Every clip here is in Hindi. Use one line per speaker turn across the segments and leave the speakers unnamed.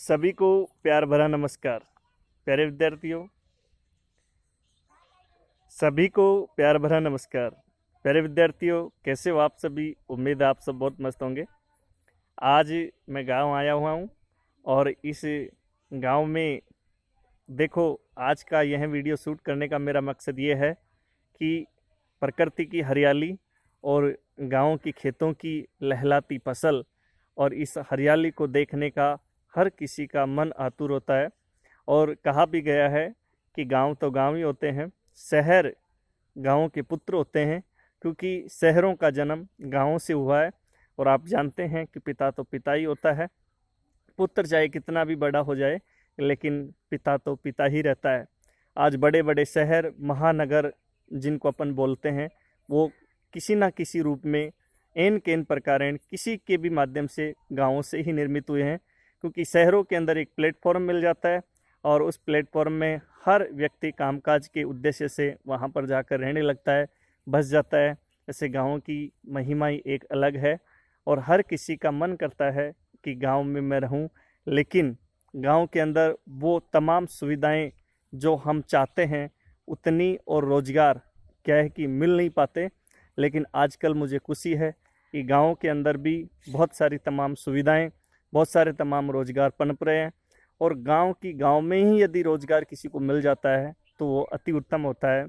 सभी को प्यार भरा नमस्कार। प्यारे विद्यार्थियों, सभी को प्यार भरा नमस्कार। प्यारे विद्यार्थियों, कैसे हो आप सभी? उम्मीद है आप सब बहुत मस्त होंगे। आज मैं गांव आया हुआ हूं और इस गांव में देखो, आज का यह वीडियो शूट करने का मेरा मकसद ये है कि प्रकृति की हरियाली और गांव की खेतों की लहलाती फसल और इस हरियाली को देखने का हर किसी का मन आतुर होता है। और कहा भी गया है कि गांव तो गांव ही होते हैं, शहर गांवों के पुत्र होते हैं, क्योंकि शहरों का जन्म गांवों से हुआ है। और आप जानते हैं कि पिता तो पिता ही होता है, पुत्र चाहे कितना भी बड़ा हो जाए लेकिन पिता तो पिता ही रहता है। आज बड़े बड़े शहर, महानगर जिनको अपन बोलते हैं, वो किसी ना किसी रूप में एन केन प्रकारेण किसी के भी माध्यम से गांवों से ही निर्मित हुए हैं, क्योंकि शहरों के अंदर एक प्लेटफॉर्म मिल जाता है और उस प्लेटफॉर्म में हर व्यक्ति कामकाज के उद्देश्य से वहाँ पर जाकर रहने लगता है, बस जाता है। ऐसे गाँव की महिमा ही एक अलग है और हर किसी का मन करता है कि गांव में मैं रहूं, लेकिन गांव के अंदर वो तमाम सुविधाएं जो हम चाहते हैं उतनी और रोजगार क्या है कि मिल नहीं पाते। लेकिन आजकल मुझे खुशी है कि गांव के अंदर भी बहुत सारी तमाम सुविधाएं, बहुत सारे तमाम रोजगार पनप रहे हैं। और गांव में ही यदि रोजगार किसी को मिल जाता है तो वो अति उत्तम होता है,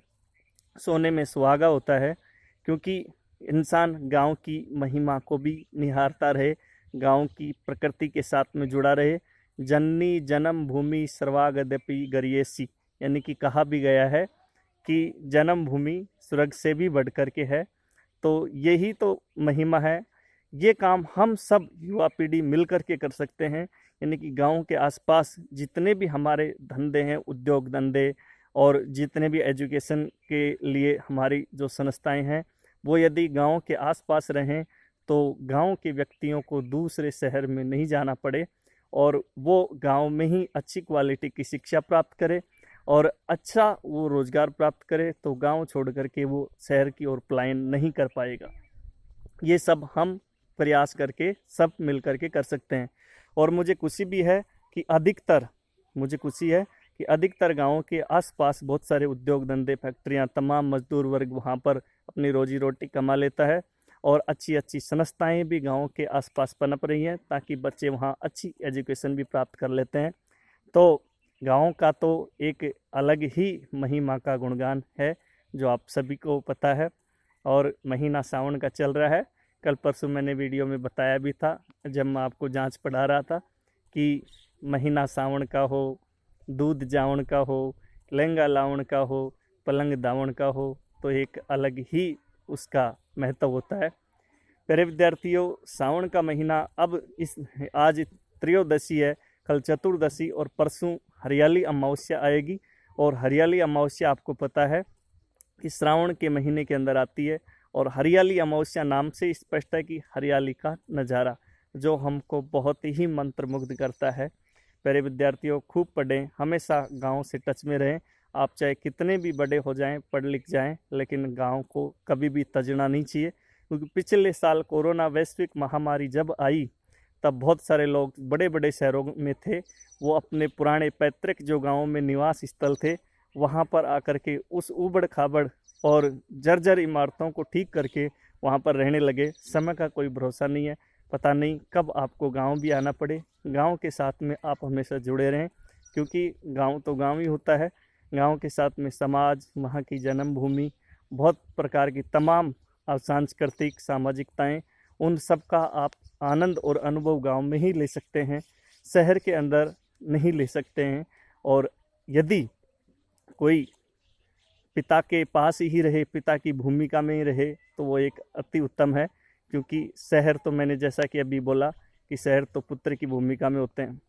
सोने में सुहागा होता है। क्योंकि इंसान गांव की महिमा को भी निहारता रहे, गांव की प्रकृति के साथ में जुड़ा रहे। जननी जन्म भूमि सर्वागद्यपि गरियसी, यानी कि कहा भी गया है कि जन्म भूमि स्वर्ग से भी बढ़ कर के है। तो यही तो महिमा है। ये काम हम सब युवा पीढ़ी मिल कर के कर सकते हैं। यानी कि गांव के आसपास जितने भी हमारे धंधे हैं, उद्योग धंधे, और जितने भी एजुकेशन के लिए हमारी जो संस्थाएं हैं, वो यदि गांव के आसपास रहें तो गांव के व्यक्तियों को दूसरे शहर में नहीं जाना पड़े और वो गांव में ही अच्छी क्वालिटी की शिक्षा प्राप्त करे और अच्छा वो रोजगार प्राप्त करे, तो गांव छोड़ करके वो शहर की ओर पलायन नहीं कर पाएगा। ये सब हम प्रयास करके सब मिल करके कर सकते हैं। और मुझे खुशी भी है कि अधिकतर गांवों के आसपास बहुत सारे उद्योग धंधे, फैक्ट्रियां, तमाम मजदूर वर्ग वहां पर अपनी रोजी रोटी कमा लेता है और अच्छी अच्छी संस्थाएं भी गांवों के आसपास पनप रही हैं, ताकि बच्चे वहां अच्छी एजुकेशन भी प्राप्त कर लेते हैं। तो गाँव का तो एक अलग ही महिमा का गुणगान है, जो आप सभी को पता है। और महीना सावन का चल रहा है। कल परसों मैंने वीडियो में बताया भी था, जब मैं आपको जांच पढ़ा रहा था, कि महीना सावन का हो, दूध जावण का हो, लहंगा लावण का हो, पलंग दावण का हो, तो एक अलग ही उसका महत्व होता है। प्यारे विद्यार्थियों, सावन का महीना आज त्रयोदशी है, कल चतुर्दशी और परसों हरियाली अमावस्या आएगी। और हरियाली अमावस्या आपको पता है कि श्रावण के महीने के अंदर आती है। और हरियाली अमावस्या नाम से स्पष्ट है कि हरियाली का नज़ारा, जो हमको बहुत ही मंत्रमुग्ध करता है। प्यारे विद्यार्थियों, खूब पढ़ें, हमेशा गांव से टच में रहें। आप चाहे कितने भी बड़े हो जाएं, पढ़ लिख जाएं, लेकिन गांव को कभी भी तजना नहीं चाहिए। क्योंकि पिछले साल कोरोना वैश्विक महामारी जब आई, तब बहुत सारे लोग बड़े बड़े शहरों में थे, वो अपने पुराने पैतृक जो गाँवों में निवास स्थल थे, वहाँ पर आकर के उस उबड़ खाबड़ और जर्जर इमारतों को ठीक करके वहाँ पर रहने लगे। समय का कोई भरोसा नहीं है, पता नहीं कब आपको गांव भी आना पड़े। गांव के साथ में आप हमेशा जुड़े रहें, क्योंकि गांव तो गांव ही होता है। गांव के साथ में समाज, वहाँ की जन्मभूमि, बहुत प्रकार की तमाम सांस्कृतिक सामाजिकताएं, उन सब का आप आनंद और अनुभव गांव में ही ले सकते हैं, शहर के अंदर नहीं ले सकते हैं। और यदि कोई पिता के पास ही रहे, पिता की भूमिका में ही रहे, तो वो एक अति उत्तम है। क्योंकि शहर तो मैंने जैसा कि अभी बोला कि शहर तो पुत्र की भूमिका में होते हैं।